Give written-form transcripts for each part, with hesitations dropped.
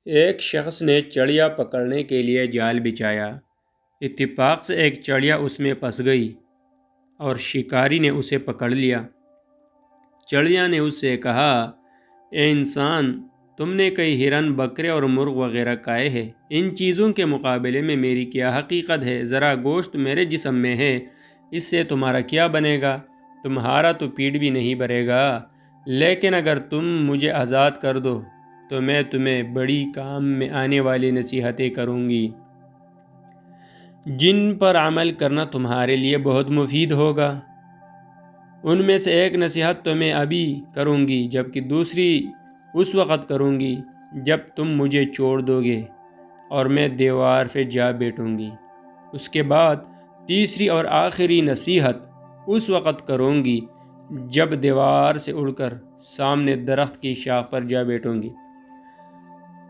ایک شخص نے چڑیا پکڑنے کے لیے جال بچھایا۔ اتفاق سے ایک چڑیا اس میں پھنس گئی اور شکاری نے اسے پکڑ لیا۔ چڑیا نے اس سے کہا، اے انسان، تم نے کئی ہرن، بکرے اور مرغ وغیرہ کھائے ہیں۔ ان چیزوں کے مقابلے میں میری کیا حقیقت ہے؟ ذرا گوشت میرے جسم میں ہے، اس سے تمہارا کیا بنے گا؟ تمہارا تو پیٹ بھی نہیں بھرے گا۔ لیکن اگر تم مجھے آزاد کر دو تو میں تمہیں بڑی کام میں آنے والی نصیحتیں کروں گی، جن پر عمل کرنا تمہارے لیے بہت مفید ہوگا۔ ان میں سے ایک نصیحت تو میں ابھی کروں گی، جبکہ دوسری اس وقت کروں گی جب تم مجھے چھوڑ دو گے اور میں دیوار پہ جا بیٹھوں گی۔ اس کے بعد تیسری اور آخری نصیحت اس وقت کروں گی جب دیوار سے اڑ کر سامنے درخت کی شاخ پر جا بیٹھوں گی۔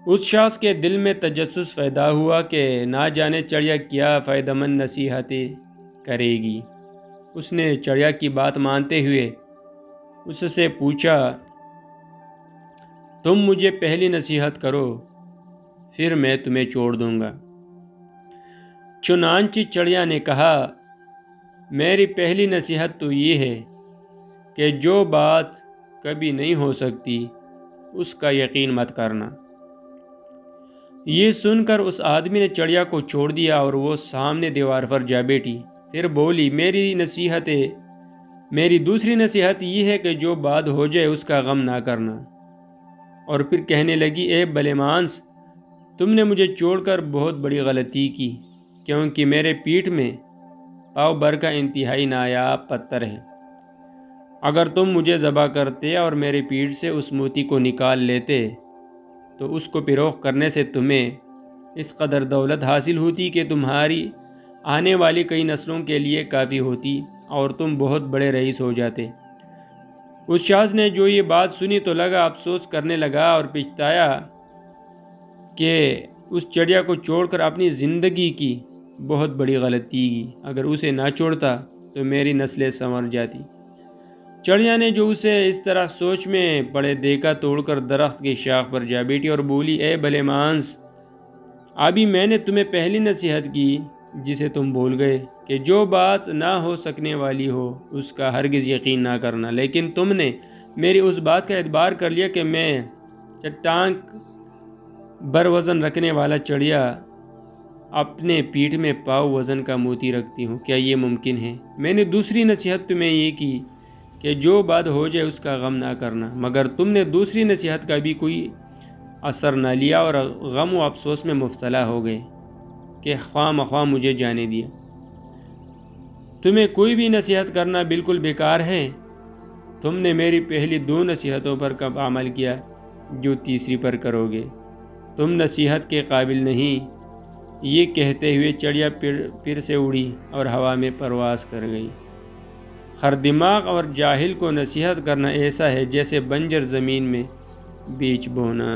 اس شخص کے دل میں تجسس پیدا ہوا کہ نہ جانے چڑیا کیا فائدہ مند نصیحتیں کرے گی۔ اس نے چڑیا کی بات مانتے ہوئے اس سے پوچھا، تم مجھے پہلی نصیحت کرو، پھر میں تمہیں چھوڑ دوں گا۔ چنانچہ چڑیا نے کہا، میری پہلی نصیحت تو یہ ہے کہ جو بات کبھی نہیں ہو سکتی اس کا یقین مت کرنا۔ یہ سن کر اس آدمی نے چڑیا کو چھوڑ دیا اور وہ سامنے دیوار پر جا بیٹھی۔ پھر بولی، میری دوسری نصیحت یہ ہے کہ جو بات ہو جائے اس کا غم نہ کرنا۔ اور پھر کہنے لگی، اے بھلے مانس، تم نے مجھے چھوڑ کر بہت بڑی غلطی کی، کیونکہ میرے پیٹھ میں پاؤ بھر کا انتہائی نایاب پتھر ہے۔ اگر تم مجھے ذبح کرتے اور میرے پیٹھ سے اس موتی کو نکال لیتے تو اس کو فروخت کرنے سے تمہیں اس قدر دولت حاصل ہوتی کہ تمہاری آنے والی کئی نسلوں کے لیے کافی ہوتی اور تم بہت بڑے رئیس ہو جاتے۔ اس شخص نے جو یہ بات سنی تو افسوس کرنے لگا اور پچھتایا کہ اس چڑیا کو چھوڑ کر اپنی زندگی کی بہت بڑی غلطی کی۔ اگر اسے نہ چھوڑتا تو میری نسلیں سنور جاتی۔ چڑیا نے جو اسے اس طرح سوچ میں پڑے دیکھا تو اڑ کر درخت کی شاخ پر جا بیٹھی اور بولی، اے بھلے مانس، ابھی میں نے تمہیں پہلی نصیحت کی جسے تم بھول گئے کہ جو بات نہ ہو سکنے والی ہو اس کا ہرگز یقین نہ کرنا، لیکن تم نے میری اس بات کا اعتبار کر لیا کہ میں چٹان بر وزن رکھنے والا چڑیا اپنے پیٹھ میں پاؤ وزن کا موتی رکھتی ہوں۔ کیا یہ ممکن ہے؟ میں نے دوسری نصیحت تمہیں یہ کی کہ جو بات ہو جائے اس کا غم نہ کرنا، مگر تم نے دوسری نصیحت کا بھی کوئی اثر نہ لیا اور غم و افسوس میں مبتلا ہو گئے کہ خواہ مخواہ مجھے جانے دیا۔ تمہیں کوئی بھی نصیحت کرنا بالکل بیکار ہے۔ تم نے میری پہلی دو نصیحتوں پر کب عمل کیا جو تیسری پر کرو گے؟ تم نصیحت کے قابل نہیں۔ یہ کہتے ہوئے چڑیا پھر سے اڑی اور ہوا میں پرواز کر گئی۔ خر دماغ اور جاہل کو نصیحت کرنا ایسا ہے جیسے بنجر زمین میں بیج بونا۔